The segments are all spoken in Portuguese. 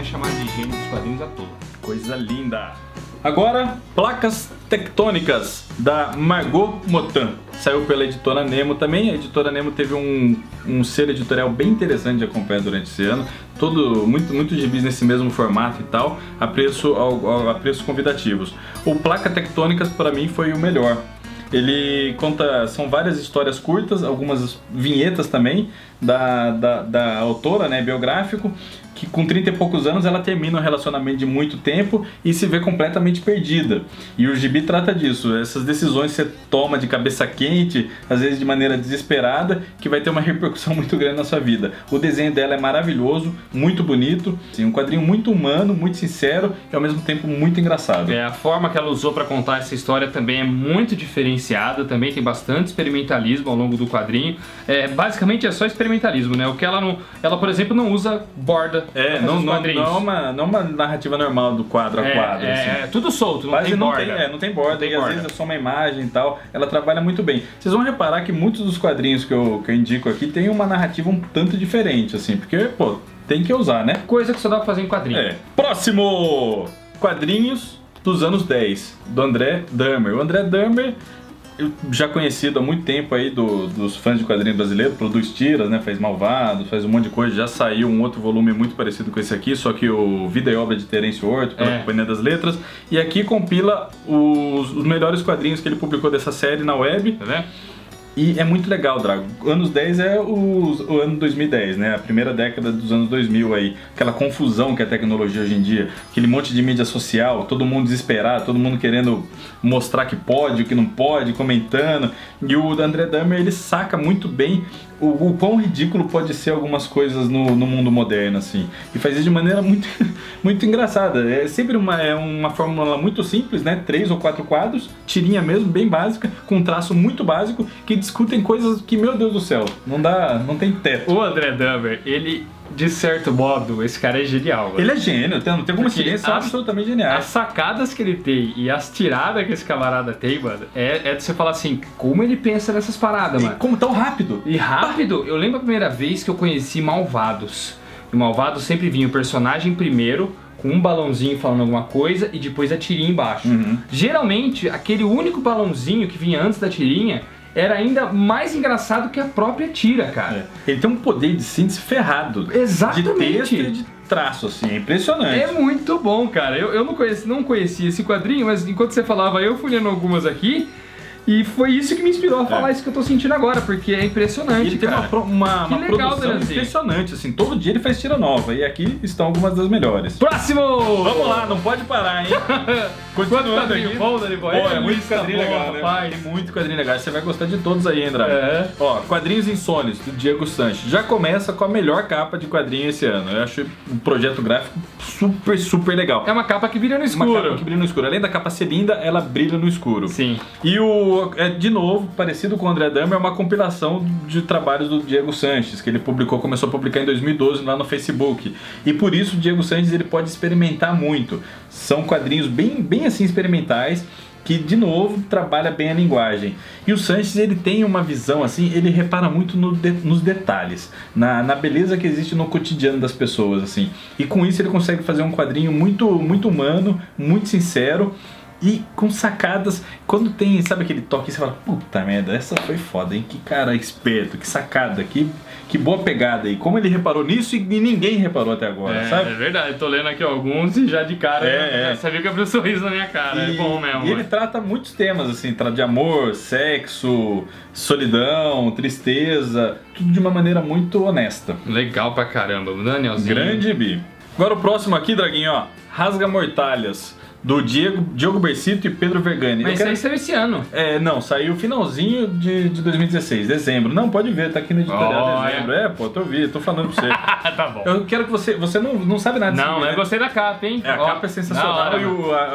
chamar de gênio dos quadrinhos à toa. Coisa linda! Agora, Placas Tectônicas, da Margot Motan. Saiu pela Editora Nemo também. A Editora Nemo teve um selo editorial bem interessante de acompanhar durante esse ano. Muito gibis nesse mesmo formato e tal, a preços convidativos. O Placas Tectônicas, para mim, foi o melhor. Ele conta, são várias histórias curtas, algumas vinhetas também da autora, né, biográfico, que com 30 e poucos anos ela termina um relacionamento de muito tempo e se vê completamente perdida. E o gibi trata disso, essas decisões que você toma de cabeça quente, às vezes de maneira desesperada, que vai ter uma repercussão muito grande na sua vida. O desenho dela é maravilhoso, muito bonito, assim, um quadrinho muito humano, muito sincero e ao mesmo tempo muito engraçado. A forma que ela usou para contar essa história também é muito diferenciada, também tem bastante experimentalismo ao longo do quadrinho. Basicamente é só experimentalismo, né? O que ela por exemplo, não usa borda. Não é uma narrativa normal do quadro a quadro. É tudo solto, não tem borda. Não tem borda, e às vezes é só uma imagem e tal. Ela trabalha muito bem. Vocês vão reparar que muitos dos quadrinhos que eu indico aqui tem uma narrativa um tanto diferente, assim, porque, pô, tem que usar, né? Coisa que só dá pra fazer em quadrinho. Próximo! Quadrinhos dos anos 10, do André Dahmer. O André Dahmer, já conhecido há muito tempo aí dos fãs de quadrinho brasileiro, produz tiras, né, faz Malvados, faz um monte de coisa, já saiu um outro volume muito parecido com esse aqui, só que o Vida e Obra de Terêncio Horto, pela Companhia das Letras, e aqui compila os melhores quadrinhos que ele publicou dessa série na web, tá vendo? E é muito legal, Drago. Anos 10 é o ano 2010, né? A primeira década dos anos 2000 aí. Aquela confusão que é a tecnologia hoje em dia. Aquele monte de mídia social, todo mundo desesperado, todo mundo querendo mostrar que pode, o que não pode, comentando. E o André Dahmer, ele saca muito bem o quão ridículo pode ser algumas coisas no mundo moderno, assim. E faz isso de maneira muito engraçada. É sempre uma fórmula muito simples, né? 3 ou 4 quadros, tirinha mesmo, bem básica, com um traço muito básico, que discutem coisas que, meu Deus do céu, não tem teto. O André Dahmer, ele, de certo modo, esse cara é genial. Mano. Ele é gênio, tem algumas tirinhas absolutamente geniais. As sacadas que ele tem e as tiradas que esse camarada tem, mano, é de você falar assim, como ele pensa nessas paradas, mano. Como tão rápido. E rápido, eu lembro a primeira vez que eu conheci Malvados. E Malvados sempre vinha o personagem primeiro, com um balãozinho falando alguma coisa e depois a tirinha embaixo. Geralmente, aquele único balãozinho que vinha antes da tirinha era ainda mais engraçado que a própria tira, cara. Ele tem um poder de síntese ferrado. Exatamente. De texto e de traço, assim, é impressionante. É muito bom, cara. Eu não conhecia esse quadrinho, mas enquanto você falava, eu fui lendo algumas aqui. E foi isso que me inspirou a falar isso que eu tô sentindo agora, porque é impressionante, ele tem uma produção impressionante, assim, todo dia ele faz tira nova, e aqui estão algumas das melhores. Próximo! Vamos lá, não pode parar, hein? Continuando aqui. É muito quadrinho legal, né? Tem muito quadrinho legal, você vai gostar de todos aí, André. Ó, Quadrinhos Insônios, do Diego Sanches. Já começa com a melhor capa de quadrinho esse ano. Eu acho um projeto gráfico super legal. É uma capa que brilha no escuro. Uma capa que brilha no escuro. Além da capa ser linda, ela brilha no escuro. Sim. E de novo, parecido com o André Dahmer, é uma compilação de trabalhos do Diego Sanches, que ele começou a publicar em 2012 lá no Facebook. E por isso o Diego Sanches ele pode experimentar muito. São quadrinhos bem assim experimentais, que de novo trabalha bem a linguagem. E o Sanches ele tem uma visão assim, ele repara muito nos detalhes, na beleza que existe no cotidiano das pessoas, assim. E com isso ele consegue fazer um quadrinho muito humano, muito sincero. E com sacadas, quando tem, sabe aquele toque, você fala, puta merda, essa foi foda, hein? Que cara esperto, que sacada, que boa pegada aí. Como ele reparou nisso e ninguém reparou até agora, sabe? É verdade, tô lendo aqui alguns e já de cara, você viu que abriu um sorriso na minha cara, é bom mesmo. E ele trata muitos temas, assim, trata de amor, sexo, solidão, tristeza, tudo de uma maneira muito honesta. Legal pra caramba, Danielzinho. Grande Bi. Agora o próximo aqui, Draguinho, ó, Rasga Mortalhas. Do Diogo Bersito e Pedro Vergani. Mas isso aí saiu esse ano. Não, saiu finalzinho de 2016, dezembro. Não, pode ver, tá aqui no editorial dezembro. Tô falando pra você. Tá bom. Eu quero que você não sabe nada disso. Não, eu gostei da capa, hein? A capa é sensacional e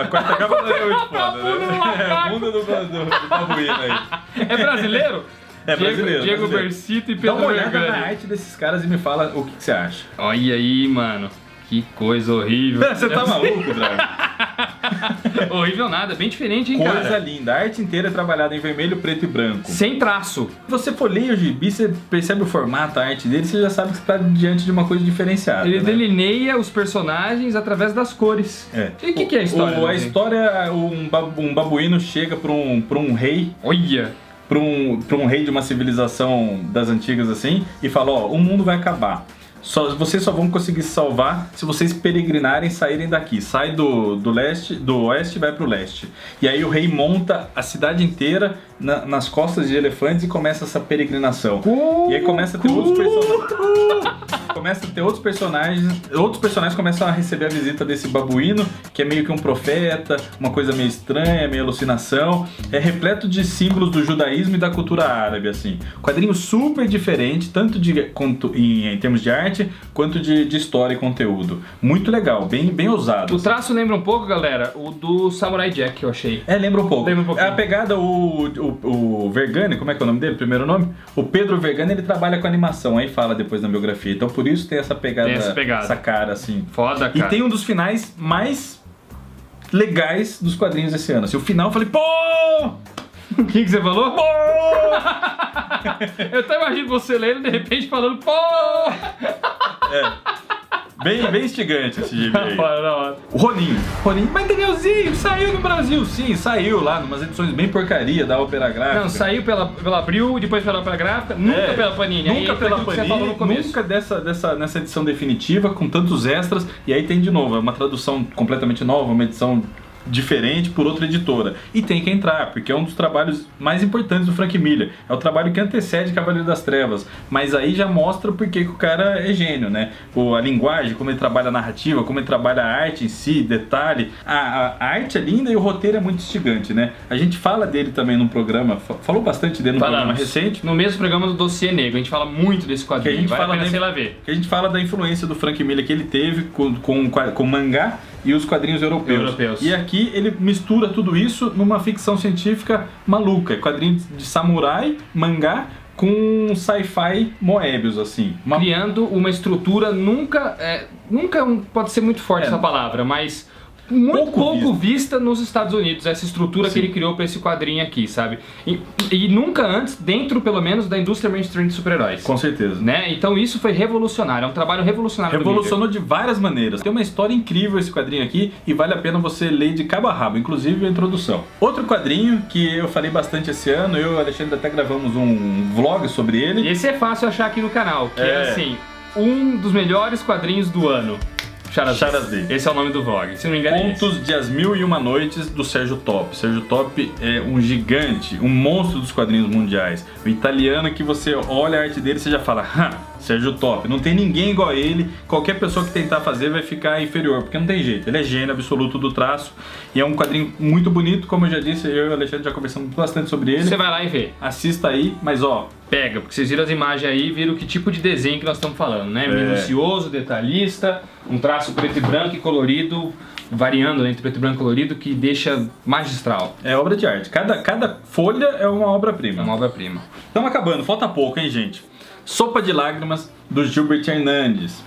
a quarta capa é muito foda, né? É a bunda do babuíno aí. É brasileiro? É brasileiro. Diego Bersito e Pedro Vergani. Dá uma olhada na arte desses caras e me fala o que você acha. Olha aí, mano. Que coisa horrível. Você tá maluco, Drago? Horrível nada, bem diferente, hein, Coisa cara? linda. A arte inteira é trabalhada em vermelho, preto e branco. Sem traço. Você folheia o gibi, você percebe o formato, a arte dele, você já sabe que você está diante de uma coisa diferenciada. Ele né? delineia os personagens através das cores. É. E o que é a história? A história, um babuíno chega para um rei, Olha! para um rei de uma civilização das antigas assim, e fala, ó, o mundo vai acabar. Vocês só vão conseguir se salvar se vocês peregrinarem e saírem daqui. Sai do oeste e vai pro leste. E aí o rei monta a cidade inteira nas costas de elefantes e começa essa peregrinação. E aí começa a ter outros personagens. Começa a ter outros personagens começam a receber a visita desse babuíno, que é meio que um profeta, uma coisa meio estranha, meio alucinação. É repleto de símbolos do judaísmo e da cultura árabe, assim. Quadrinho super diferente, tanto em termos de arte, quanto de história e conteúdo. Muito legal, bem ousado. O traço lembra um pouco, galera, o do Samurai Jack, eu achei. Lembra um pouco. Lembra um pouquinho. A pegada, o Vergani, como é que é o nome dele? Primeiro nome? O Pedro Vergani, ele trabalha com animação, aí fala depois na biografia. Então por isso tem essa pegada, essa cara, assim. Foda, cara. E tem um dos finais mais legais dos quadrinhos desse ano. Assim, o final eu falei, pô! O que você falou? Pô! Eu até imagino você lendo de repente falando pô! Bem instigante esse gibi aí. Não. O Ronin, mas Danielzinho, saiu no Brasil. Sim, saiu lá, numas edições bem porcaria da Opera Gráfica. Não, saiu pela Abril, depois pela Opera Gráfica, nunca pela Panini. Nunca pela Panini, você falou no começo. Nunca nessa edição definitiva, com tantos extras. E aí tem de novo, é uma tradução completamente nova, uma edição diferente por outra editora. E tem que entrar, porque é um dos trabalhos mais importantes do Frank Miller. É o trabalho que antecede Cavaleiro das Trevas. Mas aí já mostra porque que o cara é gênio, né? A linguagem, como ele trabalha a narrativa, como ele trabalha a arte em si, detalhe. A arte é linda e o roteiro é muito instigante, né? A gente fala dele também num programa, falou bastante dele num programa recente. No mesmo programa do Dossiê Negro, a gente fala muito desse quadrinho. Que a gente vale a pena, sei lá ver. Que a gente fala da influência do Frank Miller que ele teve com mangá e os quadrinhos europeus. E aqui ele mistura tudo isso numa ficção científica maluca. Quadrinho de samurai, mangá, com sci-fi Moebius, assim. Criando uma estrutura pode ser muito forte essa palavra, mas muito pouco vista nos Estados Unidos, essa estrutura que ele criou para esse quadrinho aqui, sabe? E nunca antes, dentro pelo menos da indústria mainstream de super-heróis. Com certeza. Né? Então isso foi revolucionário, é um trabalho revolucionário. Revolucionou de várias maneiras. Tem uma história incrível esse quadrinho aqui e vale a pena você ler de cabo a rabo, inclusive a introdução. Outro quadrinho que eu falei bastante esse ano, eu e o Alexandre até gravamos um vlog sobre ele. E esse é fácil achar aqui no canal, que é assim, um dos melhores quadrinhos do ano. Charazade. Esse é o nome do vlog, se não me engano. Contos de As Mil e Uma Noites, do Sérgio Top. Sérgio Top é um gigante, um monstro dos quadrinhos mundiais. O italiano que você olha a arte dele e você já fala, Sérgio Top. Não tem ninguém igual a ele. Qualquer pessoa que tentar fazer vai ficar inferior, porque não tem jeito. Ele é gênio absoluto do traço. E é um quadrinho muito bonito, como eu já disse, eu e o Alexandre já conversamos bastante sobre ele. Você vai lá e vê. Assista aí, mas pega, porque vocês viram as imagens aí e viram que tipo de desenho que nós estamos falando, né? Minucioso, detalhista, um traço preto e branco e colorido, variando entre preto e branco e colorido, que deixa magistral. É obra de arte. Cada folha é uma obra-prima. É uma obra-prima. Estamos acabando, falta pouco, hein, gente? Sopa de Lágrimas, do Gilbert Hernandes.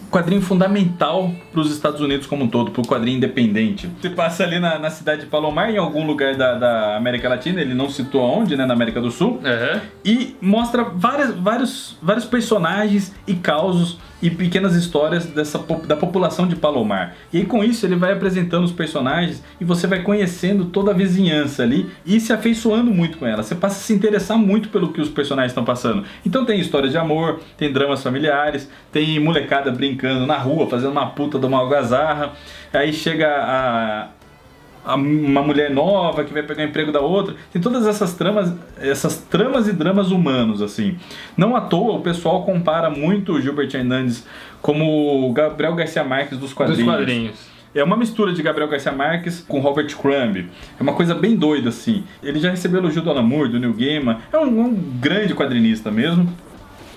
Quadrinho fundamental para os Estados Unidos como um todo, para o quadrinho independente. Você passa ali na cidade de Palomar, em algum lugar da América Latina, ele não citou aonde, né, na América do Sul, e mostra vários personagens e causos e pequenas histórias da população de Palomar. E aí, com isso ele vai apresentando os personagens e você vai conhecendo toda a vizinhança ali e se afeiçoando muito com ela. Você passa a se interessar muito pelo que os personagens estão passando. Então tem histórias de amor, tem dramas familiares, tem molecada brincando na rua, fazendo uma puta de uma algazarra. Aí chega uma mulher nova que vai pegar o emprego da outra. Tem todas essas tramas e dramas humanos, assim. Não à toa o pessoal compara muito o Gilbert Hernandes como o Gabriel Garcia Marques dos quadrinhos. É uma mistura de Gabriel Garcia Marques com Robert Crumb. É uma coisa bem doida, assim. Ele já recebeu elogio do Alan Moore, do Neil Gaiman. É um grande quadrinista mesmo.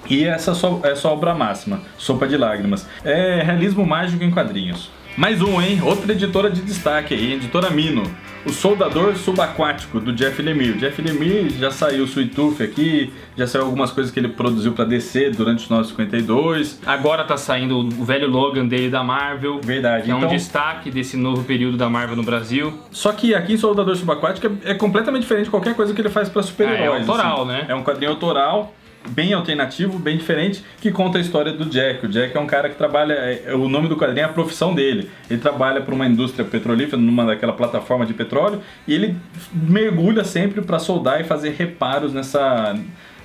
E essa é sua obra máxima, Sopa de Lágrimas. É realismo mágico em quadrinhos. Mais um, hein? Outra editora de destaque aí, editora Mino. O Soldador Subaquático, do Jeff Lemire. O Jeff Lemire já saiu Sweet Tooth aqui, já saiu algumas coisas que ele produziu pra DC durante os 952. Agora tá saindo o velho Logan dele da Marvel. Verdade. Que é um destaque desse novo período da Marvel no Brasil. Só que aqui em Soldador Subaquático é completamente diferente de qualquer coisa que ele faz pra super-heróis. É autoral, assim. né? É um quadrinho autoral, bem alternativo, bem diferente, que conta a história do Jack. O Jack é um cara que trabalha, o nome do quadrinho é a profissão dele. Ele trabalha para uma indústria petrolífera, numa daquela plataforma de petróleo, e ele mergulha sempre para soldar e fazer reparos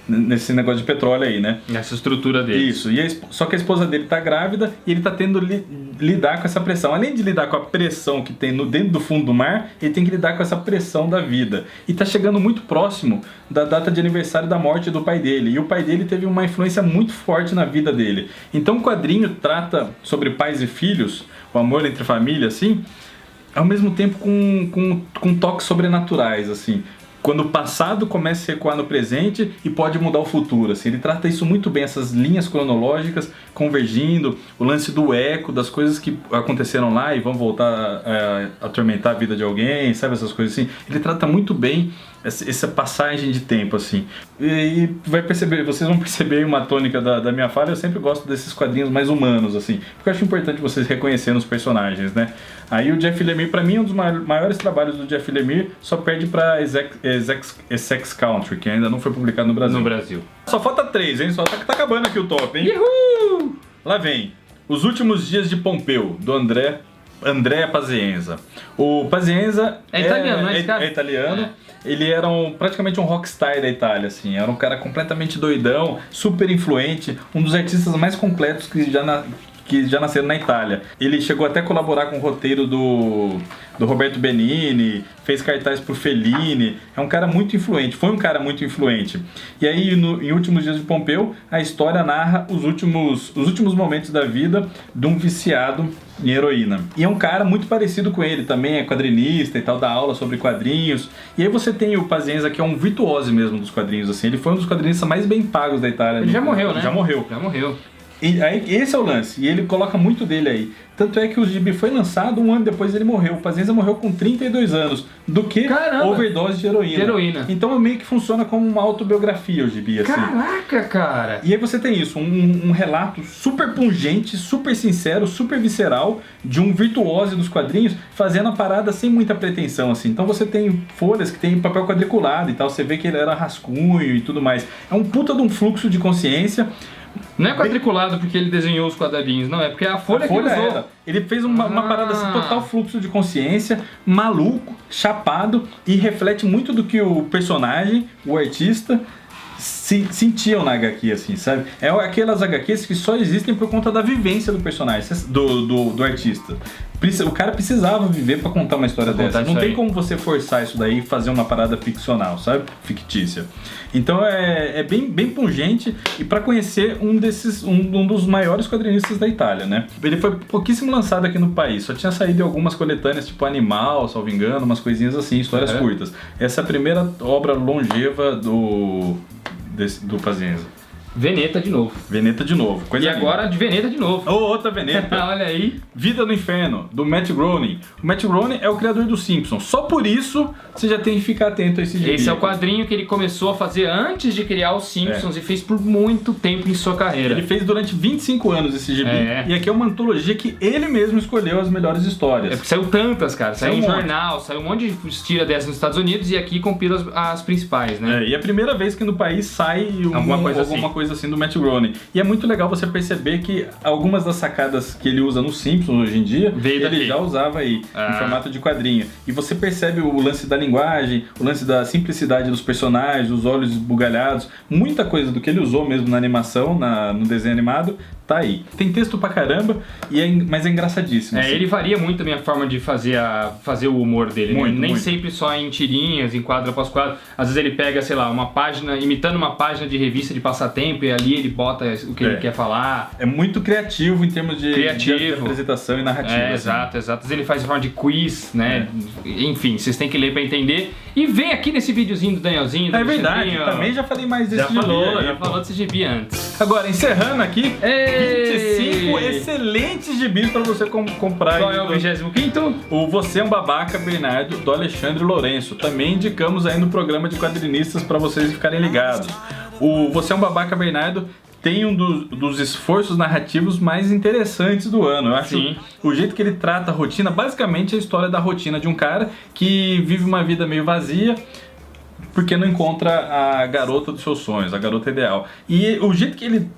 nesse negócio de petróleo aí, né? Nessa estrutura dele. Isso, só que a esposa dele tá grávida e ele tá tendo lidar com essa pressão. Além de lidar com a pressão que tem dentro do fundo do mar, ele tem que lidar com essa pressão da vida. E tá chegando muito próximo da data de aniversário da morte do pai dele. E o pai dele teve uma influência muito forte na vida dele. Então o quadrinho trata sobre pais e filhos, o amor entre família, assim, ao mesmo tempo com toques sobrenaturais, assim. Quando o passado começa a recuar no presente e pode mudar o futuro, assim. Ele trata isso muito bem, essas linhas cronológicas convergindo, o lance do eco, das coisas que aconteceram lá e vão voltar a atormentar a vida de alguém, sabe, essas coisas assim. Ele trata muito bem essa passagem de tempo, assim. E vocês vão perceber uma tônica da minha fala, eu sempre gosto desses quadrinhos mais humanos, assim, porque eu acho importante vocês reconhecerem os personagens, né? Aí o Jeff Lemire, pra mim, é um dos maiores trabalhos do Jeff Lemire, só perde pra Essex Country, que ainda não foi publicado no Brasil. No Brasil. Só falta 3, hein? Só tá acabando aqui o top, hein? Uhul! Lá vem. Os Últimos Dias de Pompeu, do André Pazienza. O Pazienza é italiano, não é esse cara? É italiano. Ele era praticamente um rockstar da Itália, assim. Era um cara completamente doidão, super influente, um dos artistas mais completos que já nasceram na Itália. Ele chegou até a colaborar com o roteiro do Roberto Benigni, fez cartaz pro Fellini. É um cara muito influente, foi um cara muito influente. E aí, em Últimos Dias de Pompeu, a história narra os últimos momentos da vida de um viciado em heroína. E é um cara muito parecido com ele, também é quadrinista e tal, dá aula sobre quadrinhos. E aí você tem o Pazienza, que é um virtuose mesmo dos quadrinhos, assim. Ele foi um dos quadrinistas mais bem pagos da Itália. Ele já morreu, né? Já morreu. E aí, esse é o lance, e ele coloca muito dele aí. Tanto é que o gibi foi lançado, um ano depois ele morreu. O Pazienza morreu com 32 anos, do que overdose de heroína. Então meio que funciona como uma autobiografia o gibi, assim. Caraca, cara! E aí você tem isso, um relato super pungente, super sincero, super visceral, de um virtuose dos quadrinhos, fazendo a parada sem muita pretensão, assim. Então você tem folhas que tem papel quadriculado e tal, você vê que ele era rascunho e tudo mais. É um puta de um fluxo de consciência. Não é quadriculado porque ele desenhou os quadradinhos, não, é porque a folha que ele usou. Era. Ele fez uma parada assim, total fluxo de consciência, maluco, chapado, e reflete muito do que o personagem, o artista, sentiam na HQ, assim, sabe? É aquelas HQs que só existem por conta da vivência do personagem, do artista. O cara precisava viver pra contar uma história dessa. Não tem como você forçar isso daí e fazer uma parada ficcional, sabe? Fictícia. Então é bem pungente, e pra conhecer um dos maiores quadrinistas da Itália, né? Ele foi pouquíssimo lançado aqui no país, só tinha saído em algumas coletâneas, tipo Animal, salvo engano, umas coisinhas assim, histórias curtas. Essa é a primeira obra longeva do Pazienza. Veneta de novo. Coisa e agora linda. De Veneta de novo. Outra Veneta. Olha aí. Vida no Inferno, do Matt Groening. O Matt Groening é o criador dos Simpsons. Só por isso você já tem que ficar atento a esse gibi. Esse é o quadrinho que ele começou a fazer antes de criar os Simpsons e fez por muito tempo em sua carreira. Ele fez durante 25 anos esse gibi. E aqui é uma antologia que ele mesmo escolheu as melhores histórias. É porque saiu tantas, cara. Saiu em jornal, saiu um monte de tira dessas nos Estados Unidos, e aqui compila as principais, né? E é a primeira vez que no país sai alguma coisa assim do Matt Groening. E é muito legal você perceber que algumas das sacadas que ele usa no Simpsons hoje em dia, ele já usava aí, em formato de quadrinho. E você percebe o lance da linguagem, o lance da simplicidade dos personagens, os olhos esbugalhados, muita coisa do que ele usou mesmo na animação, no desenho animado, tá aí. Tem texto pra caramba, mas é engraçadíssimo. Assim. Ele varia muito também a forma de fazer o humor dele. Nem sempre só em tirinhas, em quadro após quadro. Às vezes ele pega, sei lá, uma página, imitando uma página de revista de passatempo, e ali ele bota o que ele quer falar. É muito criativo em termos de apresentação e narrativa. Exato. Às vezes ele faz em forma de quiz, né? Enfim, vocês têm que ler pra entender. E vem aqui nesse videozinho do Danielzinho. É verdade, também já falei mais desse gibi. Já falou desse gibi antes. Agora, encerrando aqui, 25 excelentes excelentes gibis pra você comprar. Qual é o 25º? O Você é um Babaca, Bernardo, do Alexandre Lourenço. Também indicamos aí no programa de quadrinistas pra vocês ficarem ligados. O Você é um Babaca, Bernardo tem um dos esforços narrativos mais interessantes do ano. Eu acho o jeito que ele trata a rotina, basicamente a história da rotina de um cara que vive uma vida meio vazia porque não encontra a garota dos seus sonhos, a garota ideal. E o jeito que ele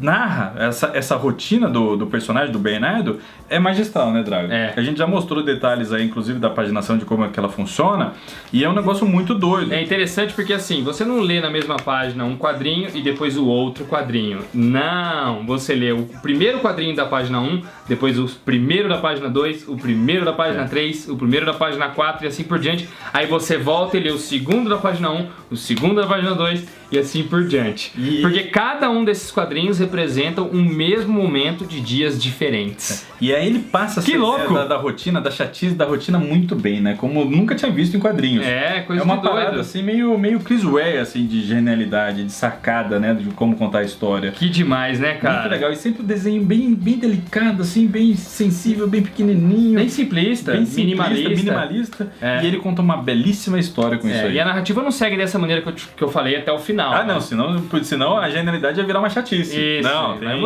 narra essa rotina do personagem, do Bernardo, é magistral, né, Drago? É. A gente já mostrou detalhes aí, inclusive da paginação de como é que ela funciona, e é um negócio muito doido. É interessante porque assim, você não lê na mesma página um quadrinho e depois o outro quadrinho. Não, você lê o primeiro quadrinho da página 1, depois o primeiro da página 2, o primeiro da página 3, o primeiro da página 4 e assim por diante. Aí você volta e lê o segundo da página 1, o segundo da página 2 e assim por diante. Porque cada um desses quadrinhos representam um mesmo momento de dias diferentes. E aí ele passa Que louco! Da rotina, da chatice da rotina muito bem, né? Como nunca tinha visto em quadrinhos. É, coisa É uma de doido. parada assim, meio Chris Ware, assim, de genialidade, de sacada, né? De como contar a história. Que demais, né, cara? Muito legal. E sempre um desenho bem delicado, assim, bem sensível, bem pequenininho. Bem simplista, Bem simplista, minimalista. minimalista. É. E ele conta uma belíssima história com isso aí. E a narrativa não segue dessa maneira que eu falei até o final. Ah, não, senão a genialidade ia virar uma chatice. Isso, Não, vai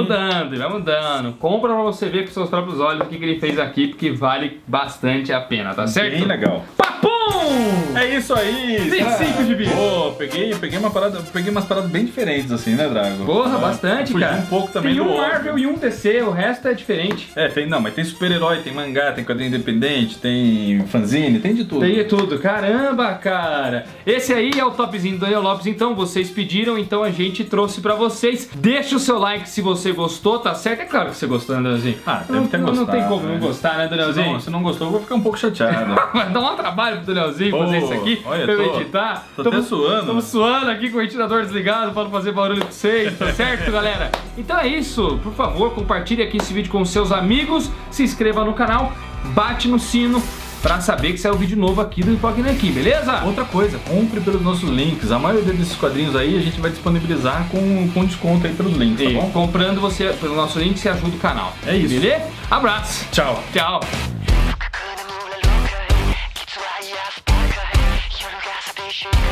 mudando. Compra pra você ver com seus próprios olhos o que ele fez aqui, porque vale bastante a pena, tá certo? Bem legal. Papum! É isso aí! 25 de vídeo. Pô, peguei umas paradas bem diferentes assim, né, Drago? Porra, bastante, Fugi cara. um pouco também tem do um óbvio. Marvel e um DC, o resto é diferente. Mas tem super-herói, tem mangá, tem quadrinho independente, tem fanzine, tem de tudo. Tem de tudo. Caramba, cara. Esse aí é o topzinho do Daniel Lopes, então vocês pediram, então a gente trouxe pra vocês. Deixa o seu like se você gostou, tá certo? É claro que você gostou, né, Danielzinho? Deve ter gostado. Não tem como né? não gostar, né, Danielzinho? Se não gostou, eu vou ficar um pouco chateado. Vai dar um trabalho pro Danielzinho fazer isso aqui, olha, pra eu editar. tô até suando. Estamos suando aqui com o ventilador desligado pra não fazer barulho com vocês, tá certo, galera? Então é isso, por favor, compartilhe aqui esse vídeo com seus amigos, se inscreva no canal, bate no sino pra saber que saiu vídeo novo aqui do Pipoca aqui, beleza? Outra coisa, compre pelos nossos links. A maioria desses quadrinhos aí a gente vai disponibilizar com desconto aí pelos links, tá bom? Comprando você pelo nosso link, você ajuda o canal. É isso. Beleza? Abraço. Tchau. Tchau. Shoot